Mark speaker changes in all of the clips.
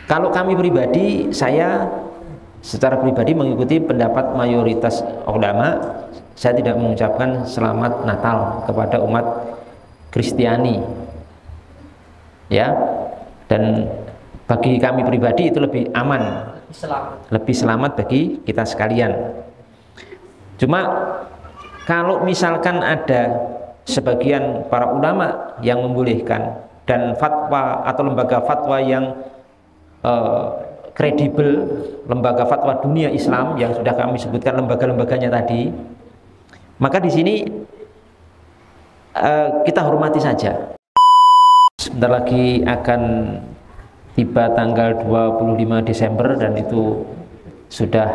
Speaker 1: Kalau kami pribadi, saya secara pribadi mengikuti pendapat mayoritas ulama. Saya tidak mengucapkan selamat Natal kepada umat Kristiani, ya. Dan bagi kami pribadi itu lebih aman, lebih selamat bagi kita sekalian. Cuma kalau misalkan ada sebagian para ulama yang membolehkan dan fatwa atau lembaga fatwa yang kredibel, lembaga fatwa dunia Islam yang sudah kami sebutkan lembaga-lembaganya tadi, maka di sini kita hormati saja. Sebentar lagi akan tiba tanggal 25 Desember dan itu sudah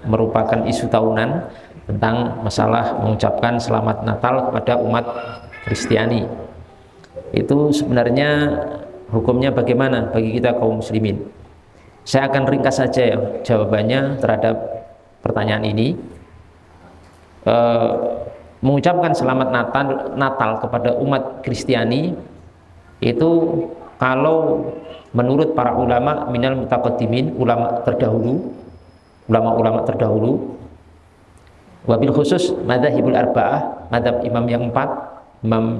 Speaker 1: merupakan isu tahunan tentang masalah mengucapkan selamat Natal kepada umat Kristiani. Itu sebenarnya hukumnya bagaimana bagi kita kaum muslimin? Saya akan ringkas saja ya, jawabannya terhadap pertanyaan ini. Mengucapkan selamat Natal kepada umat Kristiani itu kalau menurut para ulama minal mutaqaddimin, ulama terdahulu, ulama-ulama terdahulu, wabil khusus madzhabul arba'ah, madzhab imam yang empat, Imam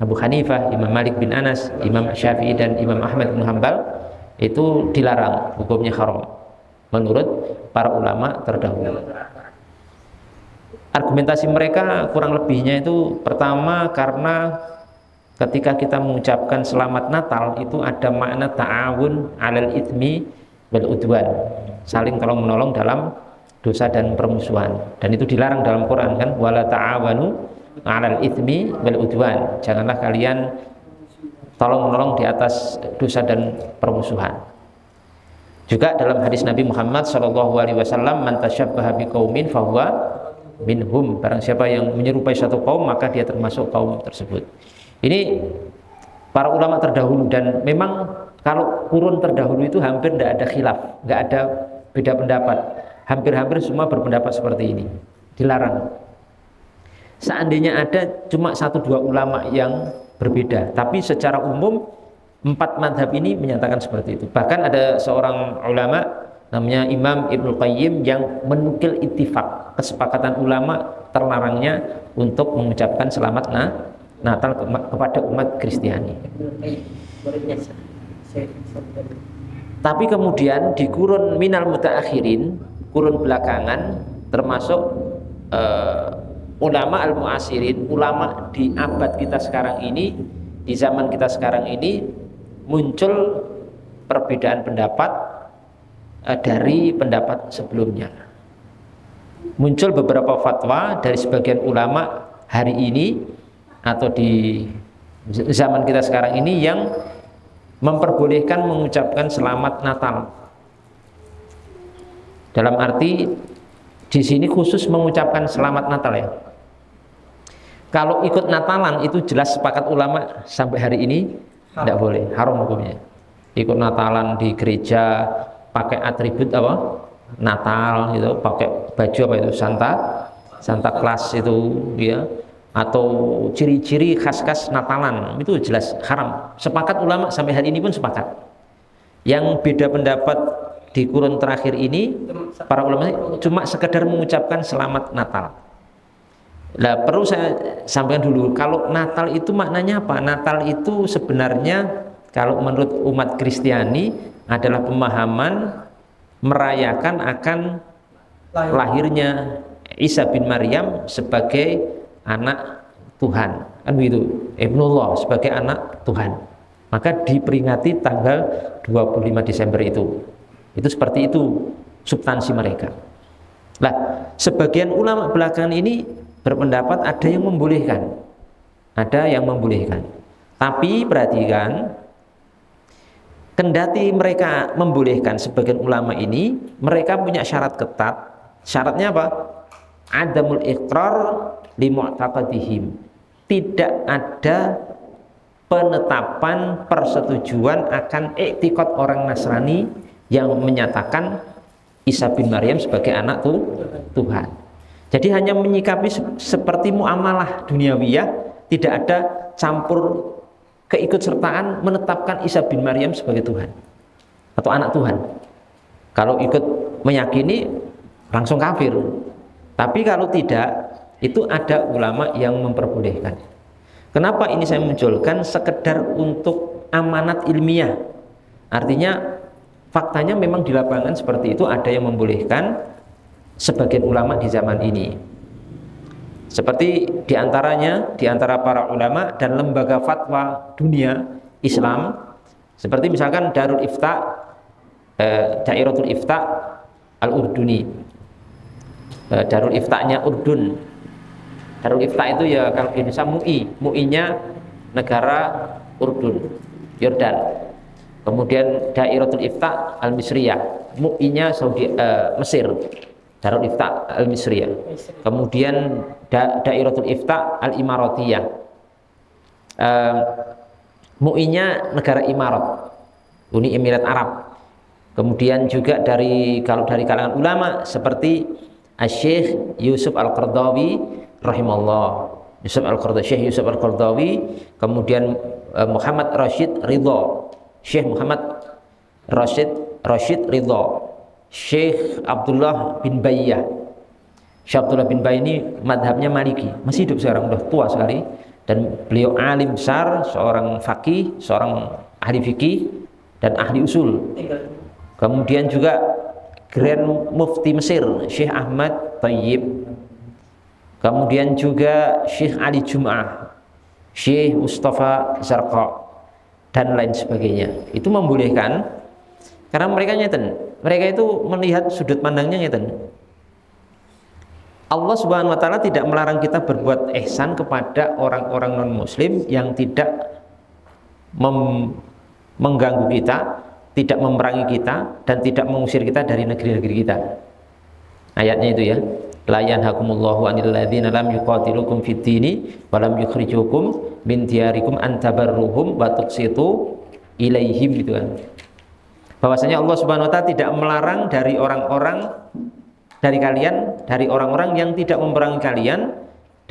Speaker 1: Abu Hanifah, Imam Malik bin Anas, Imam Syafi'i dan Imam Ahmad bin Hanbal, itu dilarang, hukumnya haram menurut para ulama terdahulu. Argumentasi mereka kurang lebihnya itu pertama karena ketika kita mengucapkan selamat Natal itu ada makna ta'awun 'alal itsmi wal udwan, saling tolong menolong dalam dosa dan permusuhan, dan itu dilarang dalam Quran kan, wala ta'awanu 'alal itsmi wal udwan, janganlah kalian tolong menolong di atas dosa dan permusuhan. Juga dalam hadis Nabi Muhammad SAW, man tasyabbaha biqaumin fahuwa minhum, barang siapa yang menyerupai satu kaum maka dia termasuk kaum tersebut. Ini para ulama terdahulu, dan memang kalau kurun terdahulu itu hampir tidak ada khilaf, nggak ada beda pendapat, hampir-hampir semua berpendapat seperti ini, dilarang. Seandainya ada cuma 1-2 ulama yang berbeda, tapi secara umum 4 madhab ini menyatakan seperti itu. Bahkan ada seorang ulama namanya Imam Ibnu Qayyim yang menukil ittifaq, kesepakatan ulama terlarangnya untuk mengucapkan selamat Natal kepada umat Kristiani. Tapi kemudian di kurun minal mutaakhirin, kurun belakangan, termasuk ulama al-mu'asirin, ulama di abad kita sekarang ini, di zaman kita sekarang ini, muncul perbedaan pendapat dari pendapat sebelumnya. Muncul beberapa fatwa dari sebagian ulama hari ini atau di zaman kita sekarang ini yang memperbolehkan mengucapkan selamat Natal. Dalam arti di sini khusus mengucapkan selamat Natal ya. Kalau ikut Natalan itu jelas sepakat ulama sampai hari ini tidak boleh, haram hukumnya. Ikut Natalan di gereja pakai atribut apa? Natal gitu, pakai baju apa itu? Santa Claus itu ya, atau ciri-ciri khas-khas Natalan, itu jelas haram. Sepakat ulama sampai hari ini pun sepakat. Yang beda pendapat di kurun terakhir ini para ulama cuma sekedar mengucapkan selamat Natal. Nah, perlu saya sampaikan dulu, kalau Natal itu maknanya apa? Natal itu sebenarnya kalau menurut umat Kristiani adalah pemahaman merayakan akan lahirnya Isa bin Maryam sebagai anak Tuhan, kan begitu, Ibnullah, sebagai anak Tuhan. Maka diperingati tanggal 25 Desember itu. Itu seperti itu substansi mereka. Nah, sebagian ulama belakangan ini berpendapat ada yang membolehkan, ada yang membolehkan. Tapi perhatikan, kendati mereka membolehkan sebagian ulama ini, mereka punya syarat ketat. Syaratnya apa? Adamul iqrar li mu'taqadihim. Tidak ada penetapan persetujuan akan iktikad orang Nasrani yang menyatakan Isa bin Maryam sebagai anak Tuhan. Jadi hanya menyikapi seperti muamalah duniawiyah, tidak ada campur keikutsertaan menetapkan Isa bin Maryam sebagai Tuhan. atau anak Tuhan. Kalau ikut meyakini langsung kafir. Tapi kalau tidak, itu ada ulama yang memperbolehkan. Kenapa ini saya munculkan? Sekedar untuk amanat ilmiah. Artinya faktanya memang di lapangan seperti itu, ada yang membolehkan sebagian ulama di zaman ini. Seperti diantaranya, diantara para ulama dan lembaga fatwa dunia Islam, seperti misalkan Darul Ifta, Dairatul Ifta Al-Urduni, Darul Iftanya Urdun. Darul Ifta itu ya kalau di Indonesia MUI-nya negara Urdun, Yordan. Kemudian Dairatul Ifta Al-Misriyah, MUI-nya Saudi, Mesir, Darul Ifta Al-Misriyah. Kemudian Dairatul Ifta Al-Imaratiyah, MUI-nya negara Imarat, Uni Emirat Arab. Kemudian juga kalau dari kalangan ulama seperti Syekh Yusuf Al-Qaradawi rahimahullah, Syekh Yusuf Al-Qaradawi, kemudian Muhammad Rashid Ridha, Syekh Muhammad Rashid Ridha, Syekh Abdullah bin Bayyah. Syekh Abdullah bin Bayyah ini madhabnya Maliki, masih hidup sekarang, udah tua sekali, dan beliau alim besar, seorang faqih, seorang ahli fikih dan ahli usul. Kemudian juga Grand Mufti Mesir Syekh Ahmad Thayyib. Kemudian juga Syekh Ali Jum'ah, Syekh Mustafa Zarqa dan lain sebagainya. Itu membolehkan karena mereka itu melihat sudut pandangnya ngeten. Allah Subhanahu wa taala tidak melarang kita berbuat ihsan kepada orang-orang non muslim yang tidak mengganggu kita, tidak memerangi kita, dan tidak mengusir kita dari negeri-negeri kita. Ayatnya itu ya, la yanhakumullahu 'anil ladzina lam yuqatilukum fid dini wa lam yukhrijukum min diyarikum an tabarruhum wa tuqsitu ilaihim, gitu kan. Bahwasanya Allah Subhanahu wa taala tidak melarang dari orang-orang yang tidak memerangi kalian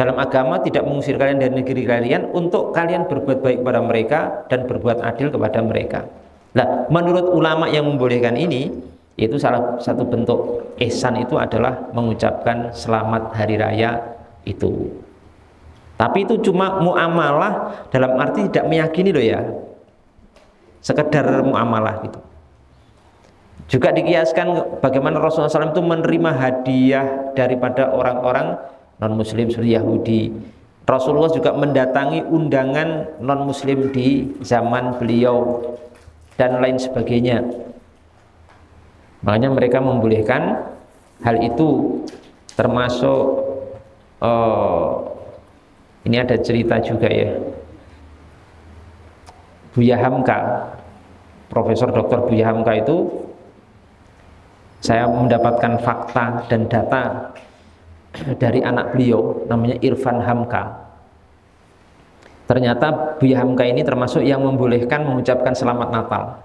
Speaker 1: dalam agama, tidak mengusir kalian dari negeri kalian, untuk kalian berbuat baik kepada mereka dan berbuat adil kepada mereka. Nah, menurut ulama yang membolehkan ini, itu salah satu bentuk ihsan itu adalah mengucapkan selamat hari raya itu. Tapi itu cuma muamalah, dalam arti tidak meyakini loh ya, sekedar muamalah gitu. Juga dikiaskan bagaimana Rasulullah SAW itu menerima hadiah daripada orang-orang non-muslim seperti Yahudi. Rasulullah juga mendatangi undangan non-muslim di zaman beliau dan lain sebagainya. Makanya mereka membolehkan hal itu, termasuk ini ada cerita juga ya, Buya Hamka, Profesor Dr. Buya Hamka itu, saya mendapatkan fakta dan data dari anak beliau namanya Irfan Hamka. Ternyata Buya Hamka ini termasuk yang membolehkan mengucapkan selamat Natal.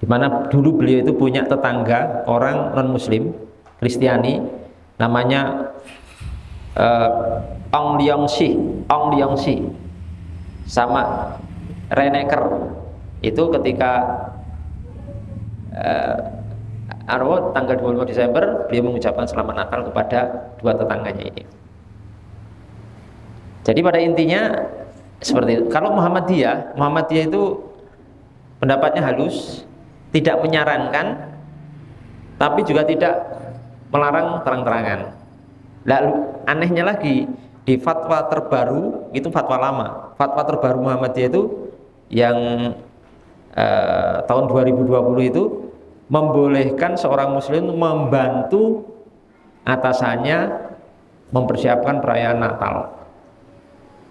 Speaker 1: Dimana dulu beliau itu punya tetangga orang non muslim Kristiani, namanya Ong Leong Si sama Reneker. Itu ketika tanggal 25 Desember beliau mengucapkan selamat Natal kepada dua tetangganya ini. Jadi pada intinya seperti itu. Kalau Muhammadiyah itu pendapatnya halus, tidak menyarankan, tapi juga tidak melarang terang-terangan. Lalu anehnya lagi, di fatwa terbaru, itu fatwa lama, fatwa terbaru Muhammadiyah itu yang tahun 2020 itu membolehkan seorang muslim membantu atasannya mempersiapkan perayaan Natal.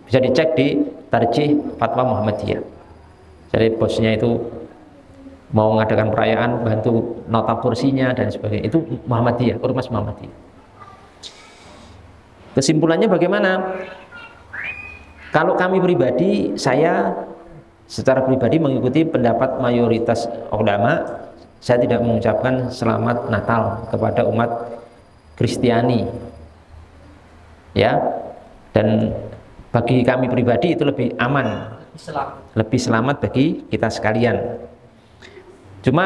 Speaker 1: Bisa dicek di Tarjih Fatwa Muhammadiyah. Jadi bosnya itu mau mengadakan perayaan, bantu nota kursinya dan sebagainya. Itu Muhammadiyah, ormas Muhammadiyah. Kesimpulannya bagaimana? Kalau kami pribadi, saya secara pribadi mengikuti pendapat mayoritas ulama. Saya tidak mengucapkan selamat Natal kepada umat Kristiani, ya. Dan bagi kami pribadi itu lebih aman, lebih selamat bagi kita sekalian. Cuma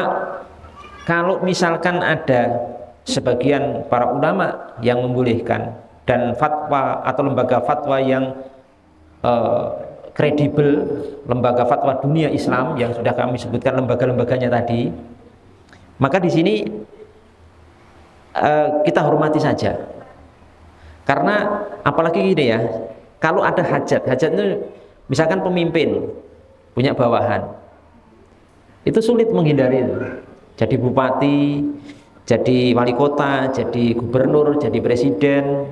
Speaker 1: kalau misalkan ada sebagian para ulama yang membolehkan dan fatwa atau lembaga fatwa yang kredibel, lembaga fatwa dunia Islam yang sudah kami sebutkan lembaga-lembaganya tadi, maka di sini kita hormati saja. Karena apalagi gini ya, kalau ada hajat itu misalkan pemimpin punya bawahan, itu sulit menghindari itu. Jadi bupati, jadi wali kota, jadi gubernur, jadi presiden,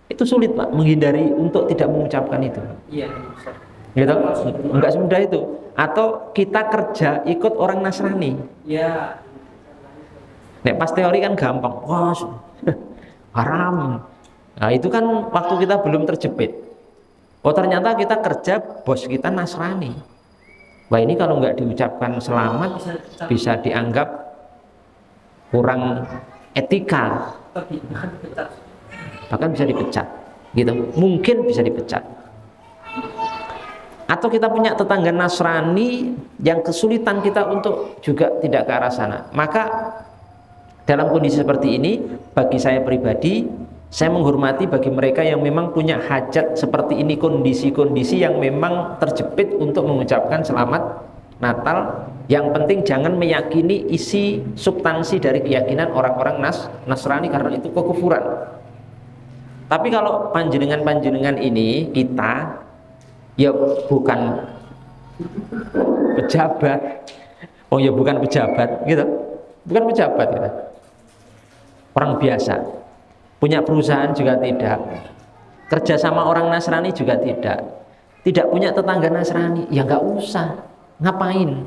Speaker 1: itu sulit Pak menghindari untuk tidak mengucapkan itu. Iya, gitu? Enggak semudah itu. Atau kita kerja ikut orang Nasrani. Iya. Nek pas teori kan gampang, wah haram. Nah itu kan waktu kita belum terjepit. Oh ternyata kita kerja, bos kita Nasrani. Wah ini kalau nggak diucapkan selamat bisa dianggap kurang etika, bahkan bisa dipecat, gitu. Mungkin bisa dipecat. Atau kita punya tetangga Nasrani yang kesulitan kita untuk juga tidak ke arah sana. Maka dalam kondisi seperti ini, bagi saya pribadi, saya menghormati bagi mereka yang memang punya hajat seperti ini, kondisi-kondisi yang memang terjepit untuk mengucapkan selamat Natal. Yang penting jangan meyakini isi substansi dari keyakinan orang-orang Nasrani, karena itu kekufuran. Tapi kalau panjenengan-panjenengan ini, kita ya bukan pejabat, oh ya bukan pejabat gitu, bukan pejabat gitu. Orang biasa, punya perusahaan juga tidak, kerja sama orang Nasrani juga tidak punya tetangga Nasrani, ya nggak usah, ngapain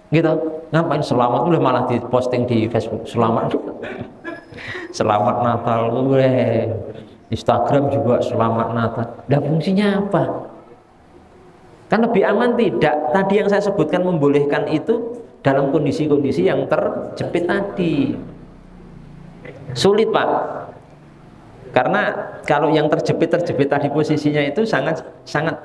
Speaker 1: gitu, ngapain selamat, udah malah diposting di Facebook selamat selamat Natal, Instagram juga selamat Natal. Nah fungsinya apa? Kan lebih aman tidak, tadi yang saya sebutkan membolehkan itu dalam kondisi-kondisi yang terjepit tadi. Sulit Pak, karena kalau yang terjepit tadi posisinya itu sangat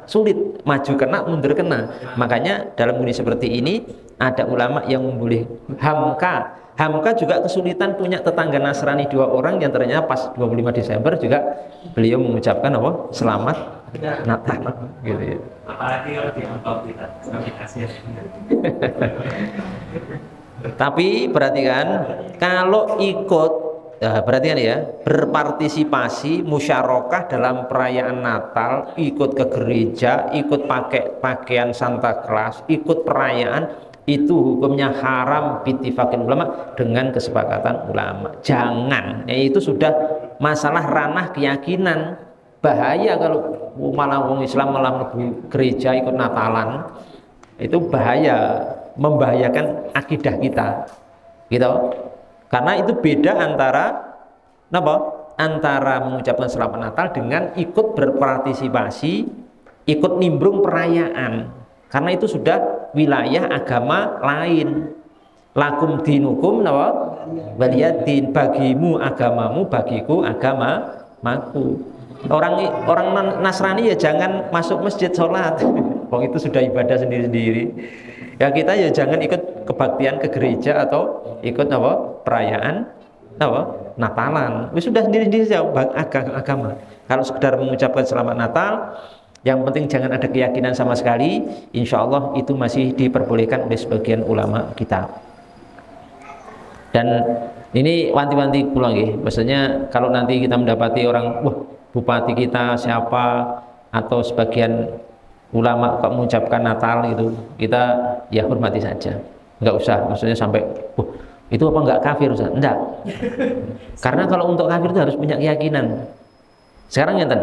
Speaker 1: sulit, maju kena mundur kena. Makanya dalam kondisi seperti ini ada ulama yang memboleh Hamka juga kesulitan punya tetangga Nasrani 2 orang, yang ternyata pas 25 Desember juga beliau mengucapkan apa? Selamat Natal gitu ya. Apalagi kalau di aplikasi. Tapi perhatikan, kalau ikut perhatikan ya, berpartisipasi musyarakah dalam perayaan Natal, ikut ke gereja, ikut pakai pakaian Santa Claus, ikut perayaan, itu hukumnya haram bittifaqin ulama, dengan kesepakatan ulama. Jangan, ya itu sudah masalah ranah keyakinan. Bahaya kalau malah wong Islam malah mlebu gereja ikut Natalan. Itu bahaya, membahayakan akidah kita. Gitu. Karena itu beda antara mengucapkan selamat Natal dengan ikut berpartisipasi, ikut nimbrung perayaan. Karena itu sudah wilayah agama lain. Lakum dinukum waliyadin, bagimu agamamu, bagiku agamaku. Orang Nasrani ya jangan masuk masjid sholat. Oh itu sudah ibadah sendiri-sendiri. Ya kita ya jangan ikut kebaktian ke gereja atau ikut perayaan Natalan. Sudah sendiri-sendiri saja agama. Kalau sekedar mengucapkan selamat Natal, yang penting jangan ada keyakinan sama sekali, insya Allah itu masih diperbolehkan oleh sebagian ulama kita. Dan ini wanti-wanti pulang ya, maksudnya kalau nanti kita mendapati orang, wah bupati kita siapa, atau sebagian ulama kok mengucapkan Natal itu, kita ya hormati saja, nggak usah maksudnya sampai itu apa nggak kafir Ustaz? Enggak. Karena kalau untuk kafir itu harus punya keyakinan. Sekarang ngeten,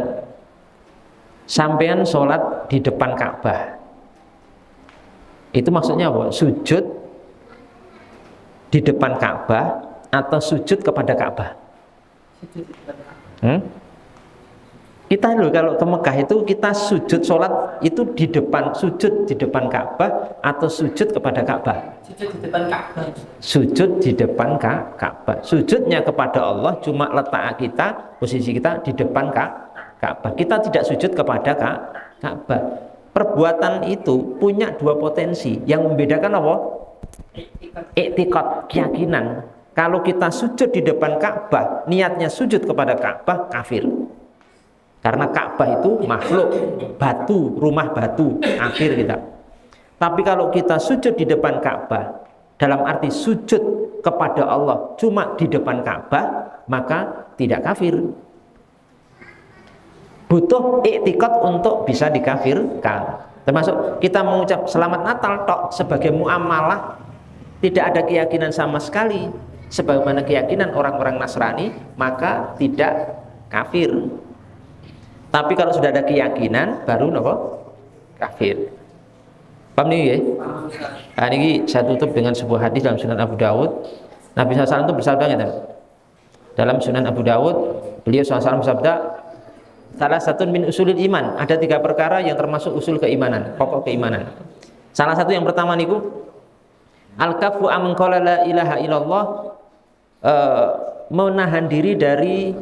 Speaker 1: sampean sholat di depan Ka'bah, itu maksudnya apa? Sujud di depan Ka'bah atau sujud kepada Ka'bah? Kita loh kalau ke Mekah itu kita sujud sholat itu di depan, sujud di depan Ka'bah atau sujud kepada Ka'bah? Sujud di depan Ka'bah. Sujud di depan Ka'bah. Sujudnya kepada Allah, cuma letak kita, posisi kita di depan Ka'bah. Kita tidak sujud kepada Ka'bah. Perbuatan itu punya 2 potensi. Yang membedakan apa? I'tiqad, keyakinan. Kalau kita sujud di depan Ka'bah, niatnya sujud kepada Ka'bah, kafir. Karena Ka'bah itu makhluk, batu, rumah batu, kafir kita. Tapi kalau kita sujud di depan Ka'bah, dalam arti sujud kepada Allah cuma di depan Ka'bah, maka tidak kafir. Butuh i'tiqad untuk bisa dikafirkan. Termasuk kita mengucap selamat Natal tok sebagai muamalah, tidak ada keyakinan sama sekali sebagaimana keyakinan orang-orang Nasrani, maka tidak kafir. Tapi kalau sudah ada keyakinan baru nopo kafir. Paham nih ya? Nah, ini saya tutup dengan sebuah hadis dalam Sunan Abu Dawud. Nabi SAW itu bersabda gitu. Dalam Sunan Abu Dawud, beliau SAW bersabda, salah satu min usulil iman, ada 3 perkara yang termasuk usul keimanan, pokok keimanan. Salah satu yang pertama niku al-kafu amman qala la ilaha illallah, menahan diri dari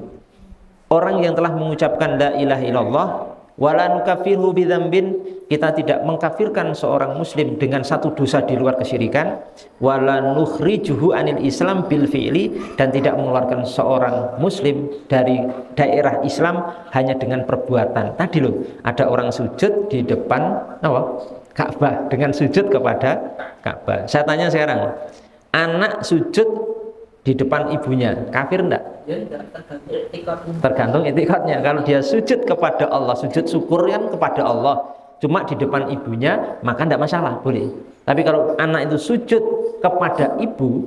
Speaker 1: orang yang telah mengucapkan la ilaha illallah, wala nukafirhu bidzambin, kita tidak mengkafirkan seorang muslim dengan satu dosa di luar kesyirikan, wala nukhrijuhu anil islam bil fi'li, dan tidak mengeluarkan seorang muslim dari daerah Islam hanya dengan perbuatan. Tadi loh, ada orang sujud di depan Ka'bah dengan sujud kepada Ka'bah. Saya tanya sekarang, anak sujud di depan ibunya, kafir enggak?
Speaker 2: Ya,
Speaker 1: Tergantung i'tiqadnya. Kalau dia sujud kepada Allah, sujud syukur kan kepada Allah, cuma di depan ibunya, maka enggak masalah, boleh. Tapi kalau anak itu sujud kepada ibu,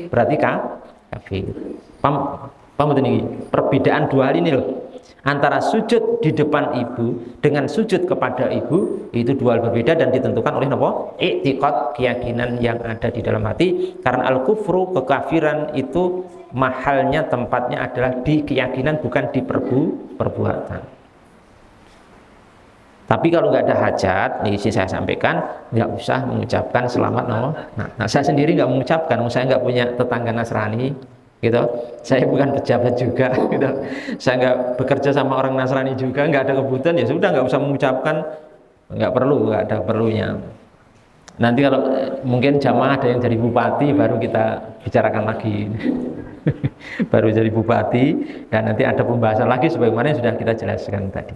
Speaker 1: berarti kafir. Paham ini? Perbedaan 2 hal ini loh. Antara sujud di depan ibu dengan sujud kepada ibu, itu 2 hal berbeda dan ditentukan oleh apa? I'tiqad, keyakinan yang ada di dalam hati. Karena al-kufru, kekafiran itu mahalnya, tempatnya adalah di keyakinan, bukan di perbuatan. Tapi kalau nggak ada hajat, nih saya sampaikan, nggak usah mengucapkan selamat Nah, saya sendiri nggak mengucapkan, saya nggak punya tetangga Nasrani, gitu. Saya bukan pejabat juga, gitu. Saya nggak bekerja sama orang Nasrani juga, nggak ada kebutuhan, ya sudah nggak usah mengucapkan, nggak perlu, nggak ada perlunya. Nanti kalau mungkin jamaah ada yang jadi bupati, baru kita bicarakan lagi. Baru jadi bupati, dan nanti ada pembahasan lagi sebagaimana yang sudah kita jelaskan tadi.